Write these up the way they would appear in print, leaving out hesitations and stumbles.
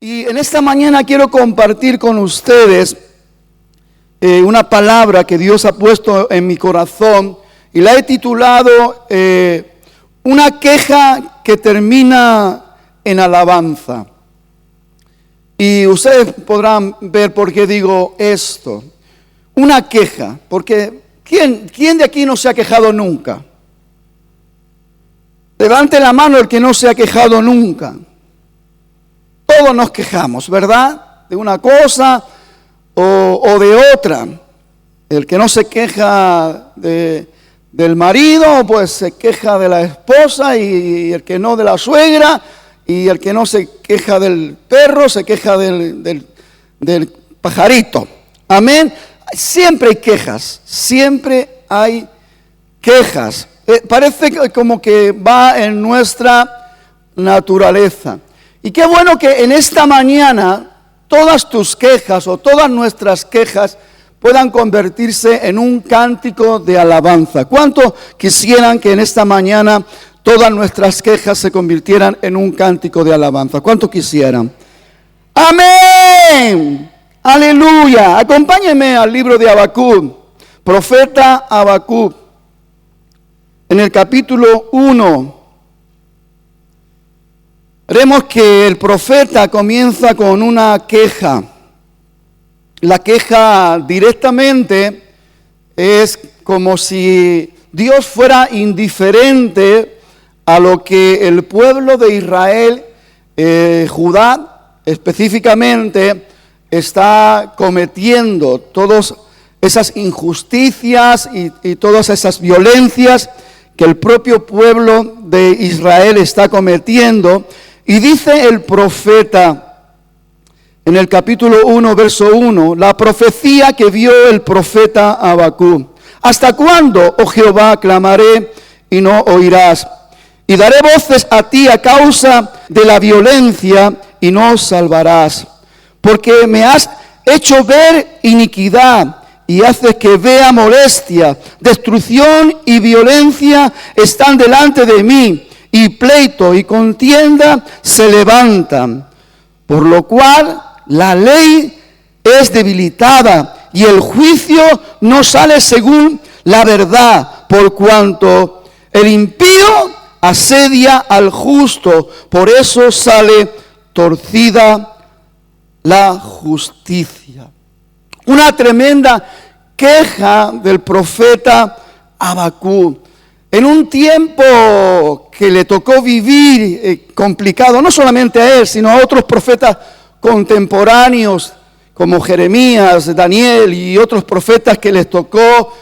Y en esta mañana quiero compartir con ustedes una palabra que Dios ha puesto en mi corazón y la he titulado una queja que termina en alabanza. Y ustedes podrán ver por qué digo esto. Una queja, porque ¿quién de aquí no se ha quejado nunca? Levante la mano el que no se ha quejado nunca. Todos nos quejamos, ¿verdad? De una cosa o de otra. El que no se queja del marido, pues se queja de la esposa, y el que no de la suegra, y el que no se queja del perro, se queja del pajarito. Amén. Siempre hay quejas, siempre hay quejas. Parece como que va en nuestra naturaleza. Y qué bueno que en esta mañana todas tus quejas o todas nuestras quejas puedan convertirse en un cántico de alabanza. ¿Cuánto quisieran que en esta mañana todas nuestras quejas se convirtieran en un cántico de alabanza? ¿Cuánto quisieran? ¡Amén! ¡Aleluya! Acompáñenme al libro de Habacuc, profeta Habacuc, en el capítulo 1. Veremos que el profeta comienza con una queja. La queja directamente es como si Dios fuera indiferente a lo que el pueblo de Israel, Judá específicamente, está cometiendo. Todas esas injusticias y todas esas violencias que el propio pueblo de Israel está cometiendo. Y dice el profeta en el capítulo 1, verso 1, la profecía que vio el profeta Habacuc. ¿Hasta cuándo, oh Jehová, clamaré y no oirás? Y daré voces a ti a causa de la violencia y no salvarás. Porque me has hecho ver iniquidad y haces que vea molestia. Destrucción y violencia están delante de mí, y pleito y contienda se levantan, por lo cual la ley es debilitada y el juicio no sale según la verdad, por cuanto el impío asedia al justo, por eso sale torcida la justicia. Una tremenda queja del profeta Habacuc. En un tiempo que le tocó vivir complicado, no solamente a él, sino a otros profetas contemporáneos como Jeremías, Daniel y otros profetas que les tocó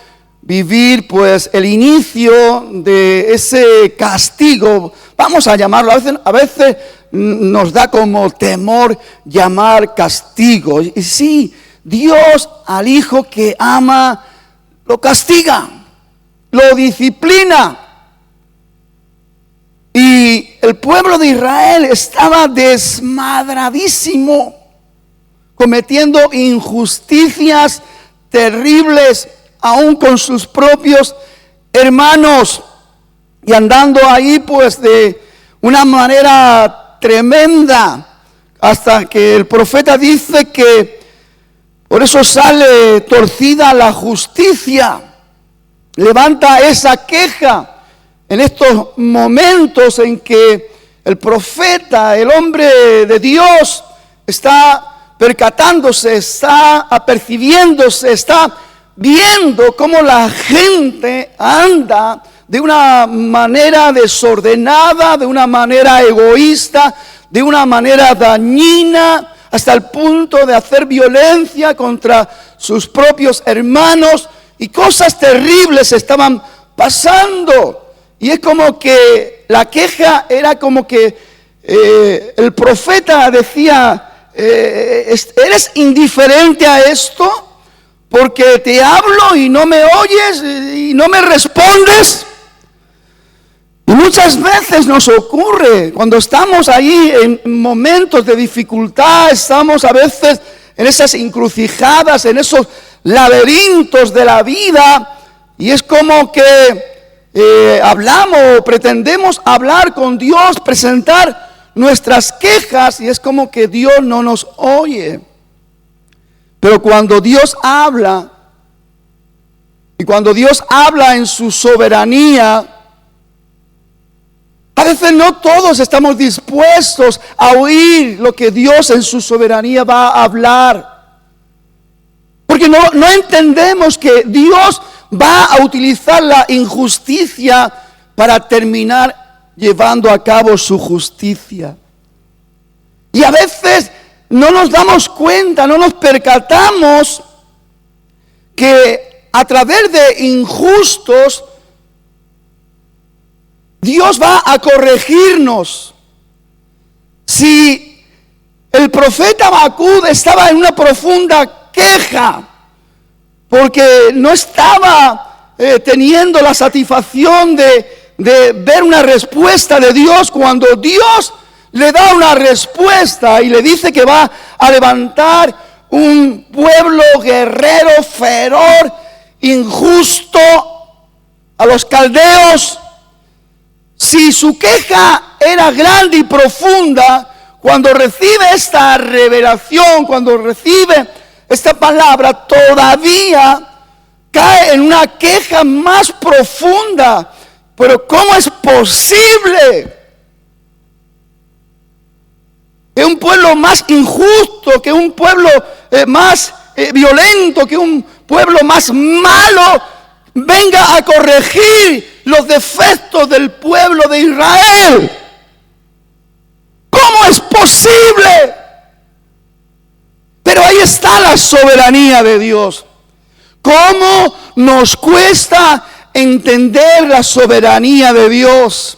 vivir pues el inicio de ese castigo, vamos a llamarlo, a veces nos da como temor llamar castigo. Y sí, Dios al hijo que ama lo castiga, lo disciplina. Y el pueblo de Israel estaba desmadradísimo, cometiendo injusticias terribles, aún con sus propios hermanos, y andando ahí pues de una manera tremenda, hasta que el profeta dice que por eso sale torcida la justicia. Levanta esa queja en estos momentos en que el profeta, el hombre de Dios, está percatándose, está apercibiéndose, está viendo cómo la gente anda de una manera desordenada, de una manera egoísta, de una manera dañina, hasta el punto de hacer violencia contra sus propios hermanos. Y cosas terribles estaban pasando. Y es como que la queja era como que el profeta decía, ¿eres indiferente a esto? Porque te hablo y no me oyes y no me respondes. Y muchas veces nos ocurre cuando estamos ahí en momentos de dificultad, estamos a veces en esas encrucijadas, en esos laberintos de la vida, y es como que hablamos, pretendemos hablar con Dios, presentar nuestras quejas y es como que Dios no nos oye. Pero cuando Dios habla, y cuando Dios habla en su soberanía, a veces no todos estamos dispuestos a oír lo que Dios en su soberanía va a hablar. Porque no entendemos que Dios va a utilizar la injusticia para terminar llevando a cabo su justicia. Y a veces no nos damos cuenta, no nos percatamos que a través de injustos Dios va a corregirnos. Si el profeta Habacuc estaba en una profunda queja porque no estaba teniendo la satisfacción de ver una respuesta de Dios, cuando Dios le da una respuesta y le dice que va a levantar un pueblo guerrero, feroz, injusto, a los caldeos. Si su queja era grande y profunda, cuando recibe esta revelación, cuando recibe esta palabra, todavía cae en una queja más profunda. Pero ¿cómo es posible que un pueblo más injusto, que un pueblo más violento, que un pueblo más malo venga a corregir los defectos del pueblo de Israel? ¿Cómo es posible? Pero ahí está la soberanía de Dios. ¿Cómo nos cuesta entender la soberanía de Dios?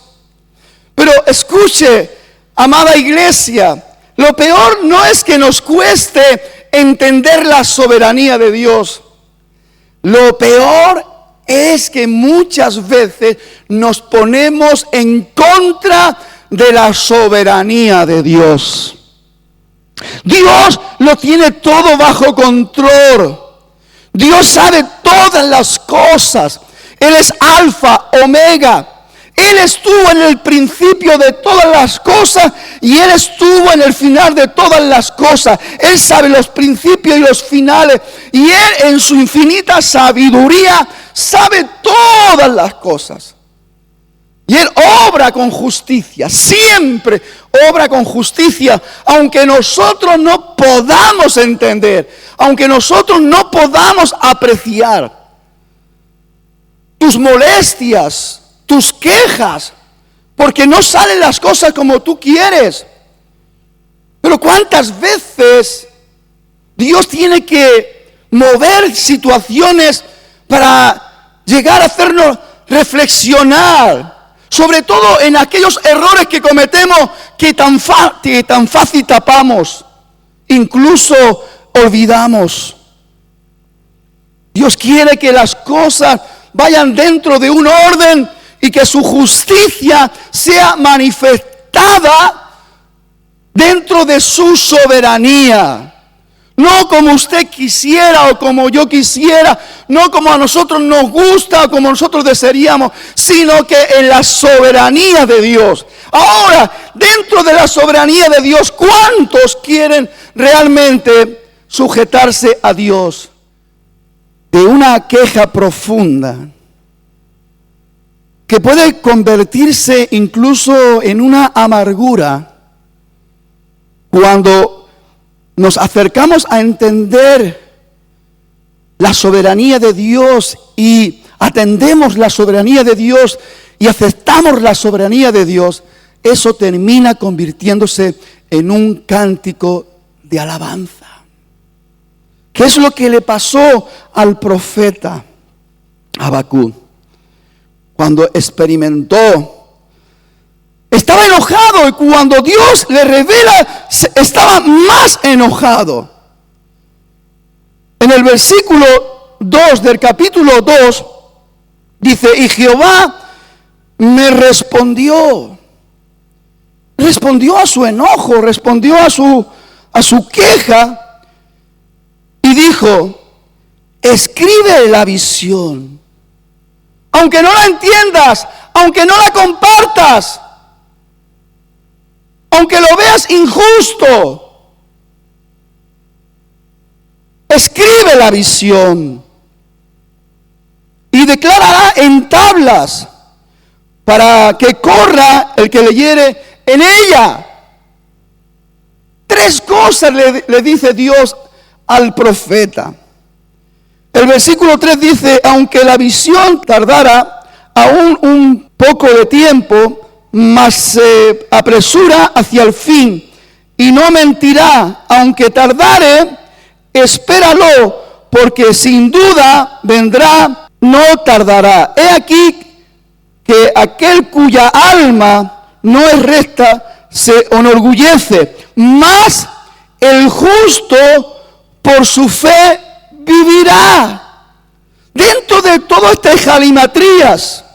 Pero escuche, amada iglesia, lo peor no es que nos cueste entender la soberanía de Dios. Lo peor es que muchas veces nos ponemos en contra de la soberanía de Dios. Dios lo tiene todo bajo control. Dios sabe todas las cosas. Él es Alfa, Omega. Él estuvo en el principio de todas las cosas y Él estuvo en el final de todas las cosas. Él sabe los principios y los finales. Y Él en su infinita sabiduría sabe todas las cosas. Y Él obra con justicia, siempre obra con justicia, aunque nosotros no podamos entender, aunque nosotros no podamos apreciar tus molestias, tus quejas, porque no salen las cosas como tú quieres. Pero ¿cuántas veces Dios tiene que mover situaciones para llegar a hacernos reflexionar? Sobre todo en aquellos errores que cometemos que tan fácil tapamos, incluso olvidamos. Dios quiere que las cosas vayan dentro de un orden y que su justicia sea manifestada dentro de su soberanía. No como usted quisiera o como yo quisiera, no como a nosotros nos gusta o como nosotros desearíamos, sino que en la soberanía de Dios. Ahora, dentro de la soberanía de Dios, ¿cuántos quieren realmente sujetarse a Dios? De una queja profunda que puede convertirse incluso en una amargura cuando nos acercamos a entender la soberanía de Dios y atendemos la soberanía de Dios y aceptamos la soberanía de Dios. Eso termina convirtiéndose en un cántico de alabanza. ¿Qué es lo que le pasó al profeta Habacuc cuando experimentó? Estaba enojado y cuando Dios le revela, estaba más enojado. En el versículo 2 del capítulo 2 dice: y Jehová me respondió a su enojo, respondió a su queja y dijo: escribe la visión, aunque no la entiendas, aunque no la compartas. aunque lo veas injusto, escribe la visión y declárala en tablas para que corra el que leyere en ella. 3 cosas le dice Dios al profeta. El versículo 3 dice, aunque la visión tardara aún un poco de tiempo, mas se apresura hacia el fin y no mentirá, aunque tardare, espéralo, porque sin duda vendrá, no tardará. He aquí que aquel cuya alma no es recta se enorgullece, mas el justo por su fe vivirá. Dentro de todo estas jalimatrías,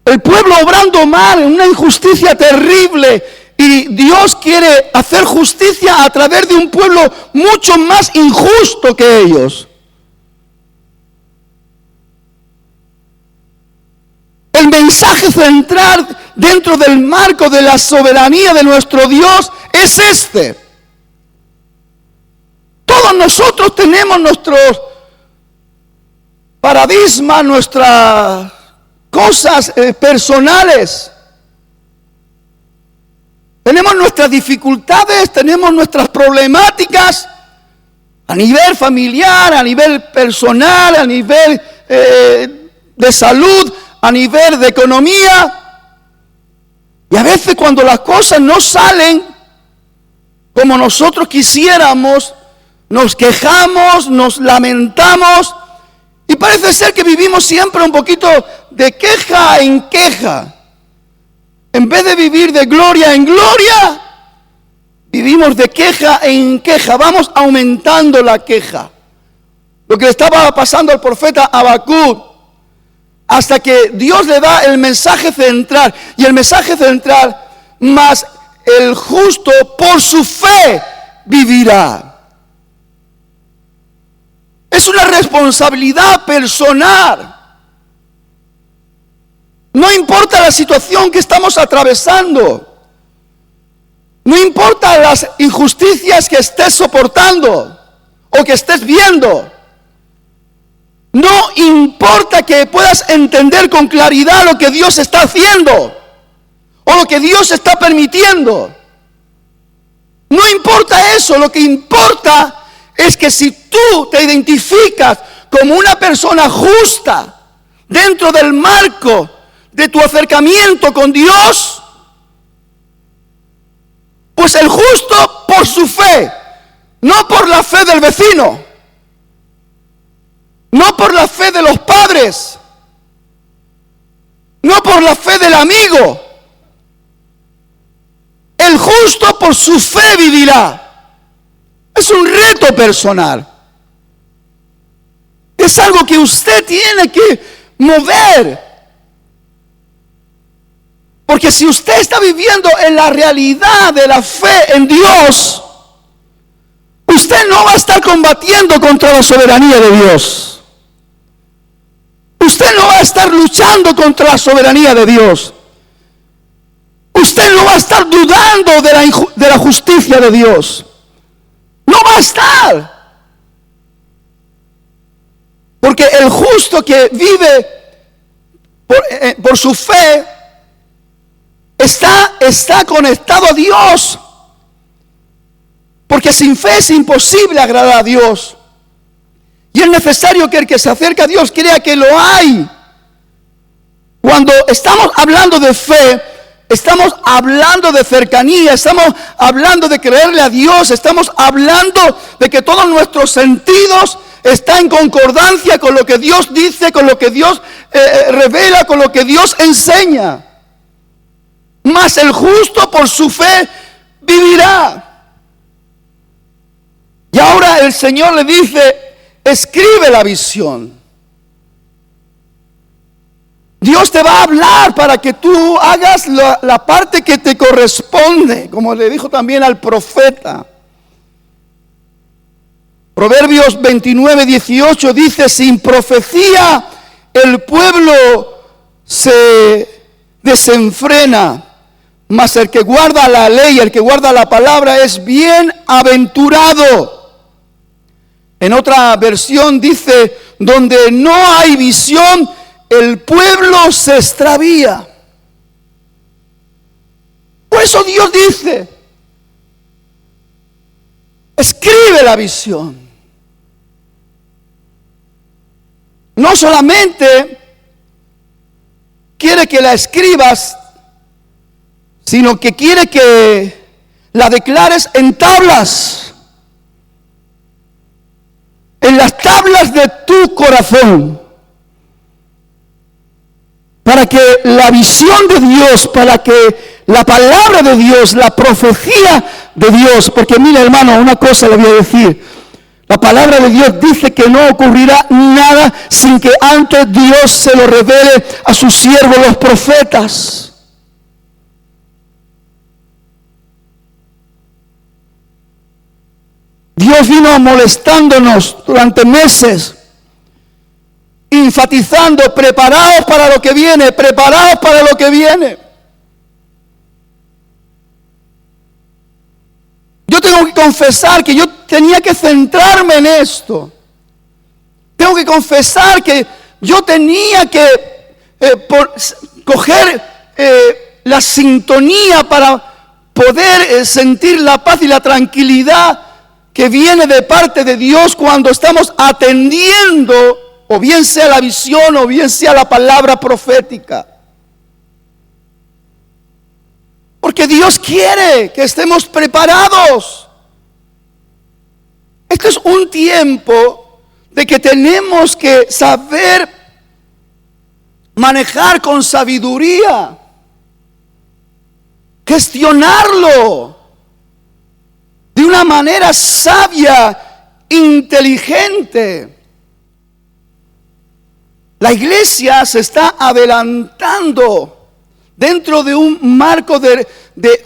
el pueblo obrando mal en una injusticia terrible, y Dios quiere hacer justicia a través de un pueblo mucho más injusto que ellos. El mensaje central dentro del marco de la soberanía de nuestro Dios es este. Todos nosotros tenemos nuestros paradigmas, nuestras cosas personales. Tenemos nuestras dificultades, tenemos nuestras problemáticas a nivel familiar, a nivel personal, a nivel de salud, a nivel de economía. Y a veces cuando las cosas no salen como nosotros quisiéramos, nos quejamos, nos lamentamos, y parece ser que vivimos siempre un poquito de queja en queja. En vez de vivir de gloria en gloria, vivimos de queja en queja. Vamos aumentando la queja. Lo que le estaba pasando al profeta Habacuc, hasta que Dios le da el mensaje central. Y el mensaje central, mas el justo por su fe vivirá. Es una responsabilidad personal. No importa la situación que estamos atravesando. No importa las injusticias que estés soportando o que estés viendo. No importa que puedas entender con claridad lo que Dios está haciendo o lo que Dios está permitiendo. No importa eso, lo que importa es que si tú te identificas como una persona justa dentro del marco de tu acercamiento con Dios, pues el justo por su fe, no por la fe del vecino, no por la fe de los padres, no por la fe del amigo, el justo por su fe vivirá. Es un reto personal. Es algo que usted tiene que mover. Porque si usted está viviendo en la realidad de la fe en Dios, usted no va a estar combatiendo contra la soberanía de Dios. Usted no va a estar luchando contra la soberanía de Dios. Usted no va a estar dudando de la justicia de Dios. No va a estar. Porque el justo que vive por su fe está conectado a Dios. Porque sin fe es imposible agradar a Dios. Y es necesario que el que se acerca a Dios crea que lo hay. Cuando estamos hablando de fe, estamos hablando de cercanía, estamos hablando de creerle a Dios, estamos hablando de que todos nuestros sentidos están en concordancia con lo que Dios dice, con lo que Dios revela, con lo que Dios enseña. Mas el justo por su fe vivirá. Y ahora el Señor le dice, escribe la visión. Dios te va a hablar para que tú hagas la parte que te corresponde, como le dijo también al profeta. Proverbios 29:18 dice, sin profecía el pueblo se desenfrena, mas el que guarda la ley, el que guarda la palabra es bienaventurado. En otra versión dice, donde no hay visión, el pueblo se extravía. Por eso Dios dice, escribe la visión. No solamente quiere que la escribas, sino que quiere que la declares en tablas, en las tablas de tu corazón, para que la visión de Dios, para que la palabra de Dios, la profecía de Dios, porque mira hermano, una cosa le voy a decir, la palabra de Dios dice que no ocurrirá nada sin que antes Dios se lo revele a sus siervos los profetas. Dios vino molestándonos durante meses, enfatizando, preparados para lo que viene, preparados para lo que viene. Yo tengo que confesar que yo tenía que centrarme en esto. Tengo que confesar que yo tenía que coger la sintonía para poder sentir la paz y la tranquilidad que viene de parte de Dios cuando estamos atendiendo, o bien sea la visión o bien sea la palabra profética. Porque Dios quiere que estemos preparados. Este es un tiempo de que tenemos que saber manejar con sabiduría, gestionarlo de una manera sabia, inteligente. La iglesia se está adelantando dentro de un marco de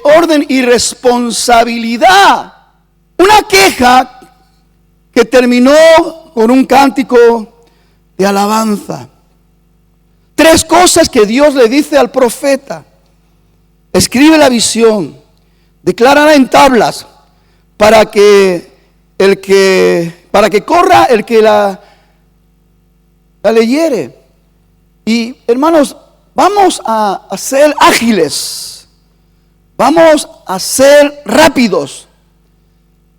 orden y responsabilidad. Una queja que terminó con un cántico de alabanza. 3 cosas que Dios le dice al profeta: escribe la visión, declárala en tablas, para que corra el que la leyere. Y hermanos, vamos a ser ágiles, vamos a ser rápidos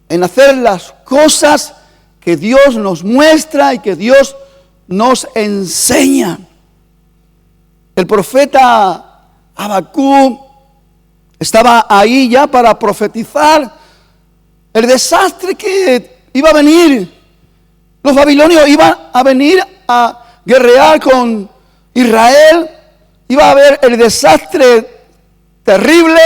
en hacer las cosas que Dios nos muestra y que Dios nos enseña. El profeta Habacuc estaba ahí ya para profetizar el desastre que iba a venir. Los babilonios iban a venir a guerrear con Israel. Iba a haber el desastre terrible.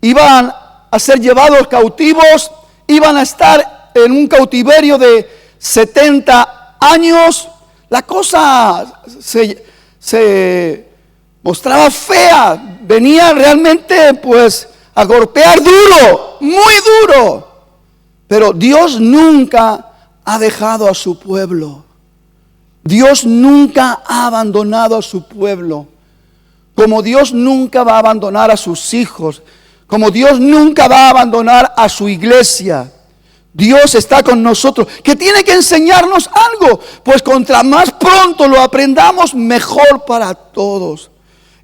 Iban a ser llevados cautivos. Iban a estar en un cautiverio de 70 años. La cosa se mostraba fea. Venía realmente pues a golpear duro, muy duro. Pero Dios nunca ha dejado a su pueblo. Dios nunca ha abandonado a su pueblo. Como Dios nunca va a abandonar a sus hijos. Como Dios nunca va a abandonar a su iglesia. Dios está con nosotros. ¿Qué tiene que enseñarnos algo? Pues contra más pronto lo aprendamos, mejor para todos.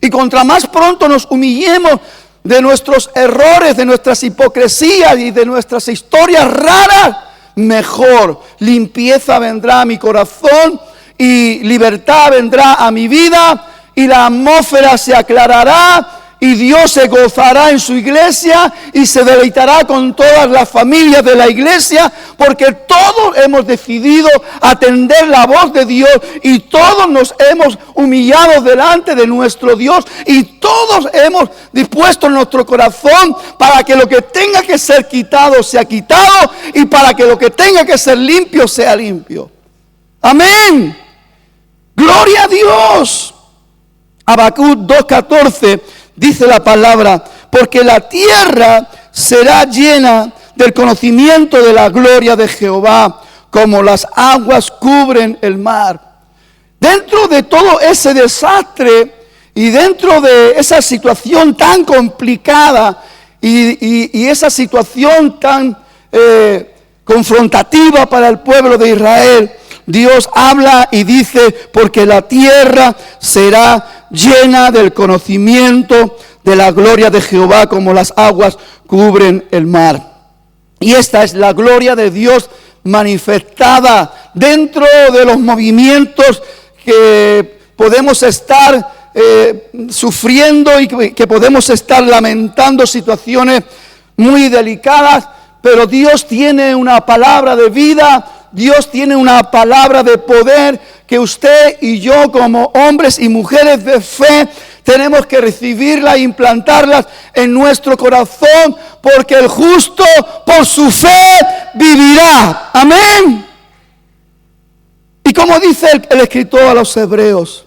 Y contra más pronto nos humillemos de nuestros errores, de nuestras hipocresías y de nuestras historias raras, mejor. Limpieza vendrá a mi corazón y libertad vendrá a mi vida y la atmósfera se aclarará y Dios se gozará en su iglesia y se deleitará con todas las familias de la iglesia, porque todos hemos decidido atender la voz de Dios y todos nos hemos humillado delante de nuestro Dios y todos hemos dispuesto nuestro corazón para que lo que tenga que ser quitado sea quitado y para que lo que tenga que ser limpio sea limpio. Amén. Gloria a Dios. Habacuc 2:14 dice la palabra: porque la tierra será llena del conocimiento de la gloria de Jehová, como las aguas cubren el mar. Dentro de todo ese desastre Y dentro de esa situación tan complicada y esa situación tan confrontativa para el pueblo de Israel, Dios habla y dice, porque la tierra será llena del conocimiento de la gloria de Jehová, como las aguas cubren el mar. Y esta es la gloria de Dios manifestada dentro de los movimientos que podemos estar sufriendo y que podemos estar lamentando situaciones muy delicadas, pero Dios tiene una palabra de vida, Dios tiene una palabra de poder que usted y yo, como hombres y mujeres de fe, tenemos que recibirla e implantarlas en nuestro corazón, porque el justo por su fe vivirá. Amén. Y como dice el escritor a los Hebreos,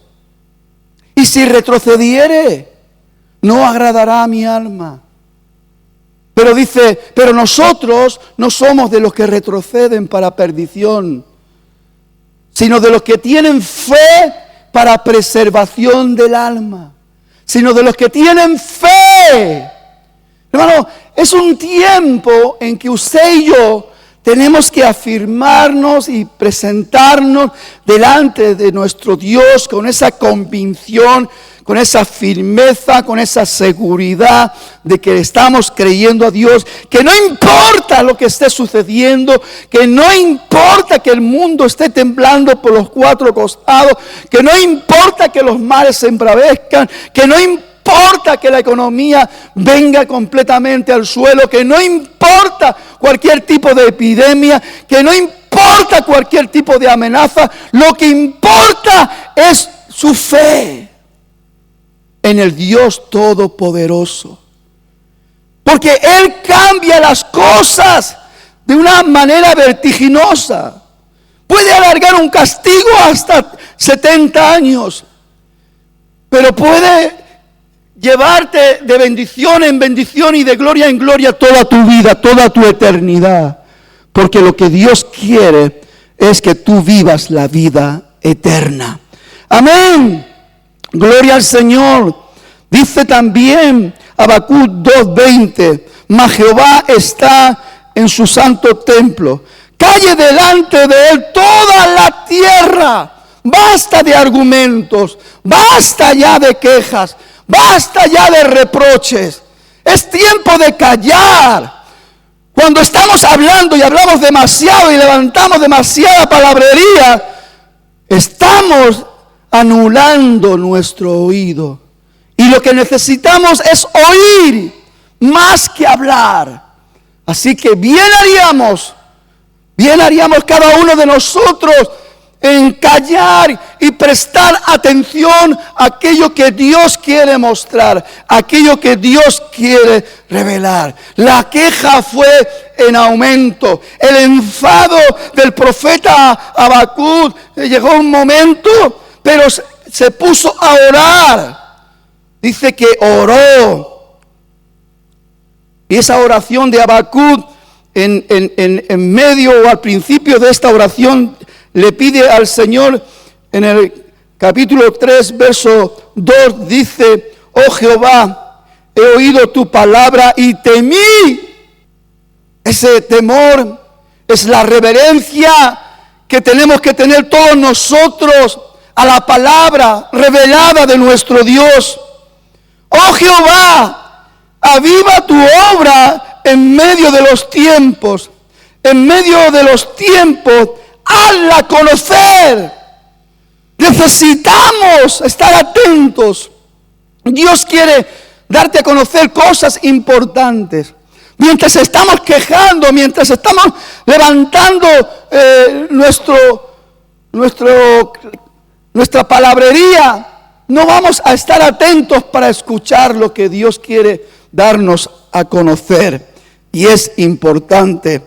y si retrocediere, no agradará a mi alma. Pero dice, pero nosotros no somos de los que retroceden para perdición, sino de los que tienen fe para preservación del alma. Sino de los que tienen fe. Hermano, es un tiempo en que usted y yo tenemos que afirmarnos y presentarnos delante de nuestro Dios con esa convicción, con esa firmeza, con esa seguridad de que estamos creyendo a Dios, que no importa lo que esté sucediendo, que no importa que el mundo esté temblando por los cuatro costados, que no importa que los mares se embravezcan, que no importa que la economía venga completamente al suelo, que no importa cualquier tipo de epidemia, que no importa cualquier tipo de amenaza, lo que importa es su fe en el Dios Todopoderoso. Porque Él cambia las cosas de una manera vertiginosa. Puede alargar un castigo hasta 70 años, pero puede llevarte de bendición en bendición y de gloria en gloria toda tu vida, toda tu eternidad. Porque lo que Dios quiere es que tú vivas la vida eterna. Amén. Gloria al Señor. Dice también Habacuc 2:20, mas Jehová está en su santo templo. Calle delante de él toda la tierra. Basta de argumentos, basta ya de quejas, basta ya de reproches. Es tiempo de callar. Cuando estamos hablando y hablamos demasiado y levantamos demasiada palabrería, estamos anulando nuestro oído. Y lo que necesitamos es oír más que hablar. Así que bien haríamos cada uno de nosotros en callar y prestar atención a aquello que Dios quiere mostrar, aquello que Dios quiere revelar. La queja fue en aumento. El enfado del profeta Habacuc llegó un momento, pero se puso a orar. Dice que oró. Y esa oración de Habacuc, en medio o al principio de esta oración, le pide al Señor, en el capítulo 3, verso 2, dice: oh Jehová, he oído tu palabra y temí. Ese temor es la reverencia que tenemos que tener todos nosotros a la palabra revelada de nuestro Dios. Oh Jehová, aviva tu obra en medio de los tiempos. En medio de los tiempos, hazla conocer. Necesitamos estar atentos. Dios quiere darte a conocer cosas importantes. Mientras estamos quejando, mientras estamos levantando nuestra palabrería, no vamos a estar atentos para escuchar lo que Dios quiere darnos a conocer. Y es importante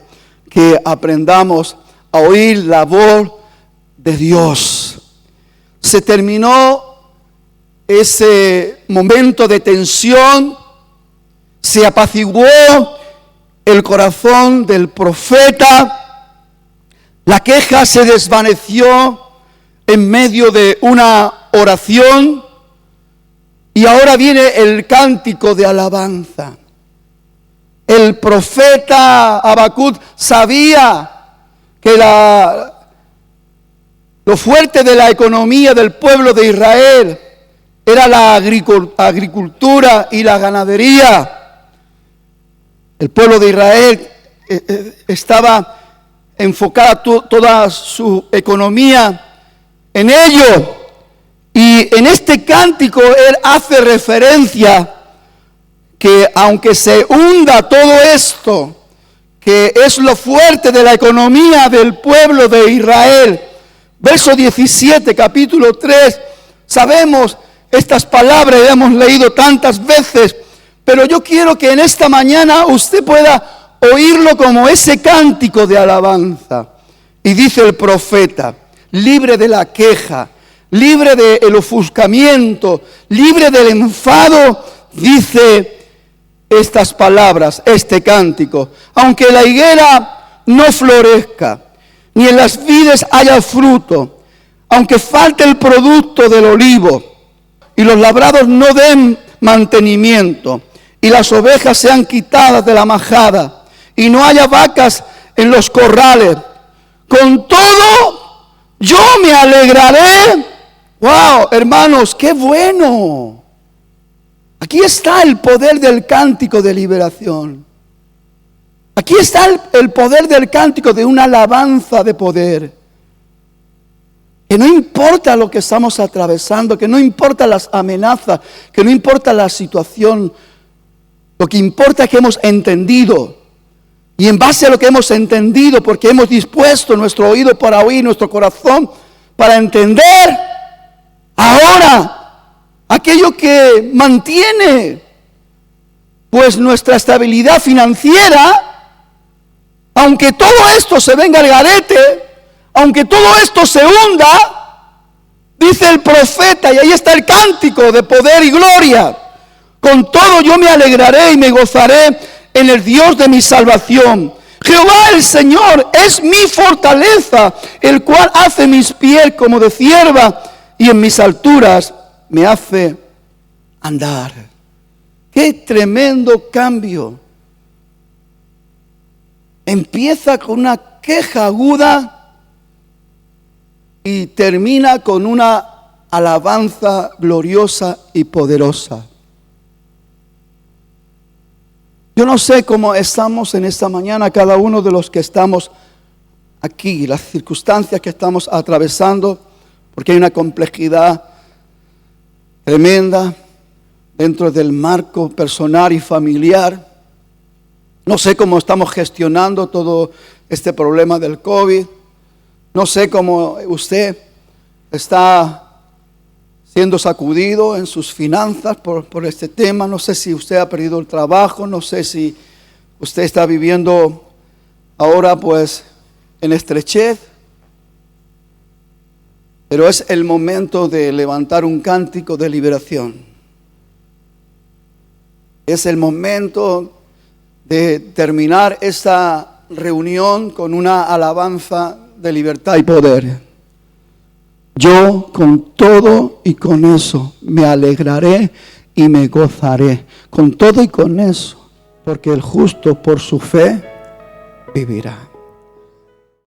que aprendamos a oír la voz de Dios. Se terminó ese momento de tensión, se apaciguó el corazón del profeta, la queja se desvaneció en medio de una oración, Y ahora viene el cántico de alabanza. El profeta Habacuc sabía que lo fuerte de la economía del pueblo de Israel era la agricultura y la ganadería. El pueblo de Israel estaba enfocada toda su economía en ello. Y en este cántico él hace referencia que aunque se hunda todo esto, que es lo fuerte de la economía del pueblo de Israel, verso 17, capítulo 3, sabemos estas palabras, hemos leído tantas veces, pero yo quiero que en esta mañana usted pueda oírlo como ese cántico de alabanza. Y dice el profeta, libre de la queja, libre del ofuscamiento, libre del enfado, dice estas palabras, este cántico. Aunque la higuera no florezca, ni en las vides haya fruto, aunque falte el producto del olivo, y los labrados no den mantenimiento, y las ovejas sean quitadas de la majada, y no haya vacas en los corrales, con todo yo me alegraré. ¡Wow, hermanos, qué bueno! Aquí está el poder del cántico de liberación. Aquí está el poder del cántico de una alabanza de poder. Que no importa lo que estamos atravesando, que no importa las amenazas, que no importa la situación, lo que importa es que hemos entendido. Y en base a lo que hemos entendido, porque hemos dispuesto nuestro oído para oír, nuestro corazón para entender, ahora aquello que mantiene pues nuestra estabilidad financiera, aunque todo esto se venga al garete, aunque todo esto se hunda, dice el profeta, y ahí está el cántico de poder y gloria, con todo yo me alegraré y me gozaré en el Dios de mi salvación. Jehová el Señor es mi fortaleza, el cual hace mis pies como de cierva y en mis alturas me hace andar. ¡Qué tremendo cambio! Empieza con una queja aguda y termina con una alabanza gloriosa y poderosa. Yo no sé cómo estamos en esta mañana, cada uno de los que estamos aquí, las circunstancias que estamos atravesando, porque hay una complejidad tremenda dentro del marco personal y familiar. No sé cómo estamos gestionando todo este problema del COVID. No sé cómo usted está siendo sacudido en sus finanzas por este tema. No sé si usted ha perdido el trabajo. No sé si usted está viviendo ahora pues en estrechez. Pero es el momento de levantar un cántico de liberación. Es el momento de terminar esta reunión con una alabanza de libertad y poder. Yo con todo y con eso me alegraré y me gozaré. Con todo y con eso, porque el justo por su fe vivirá.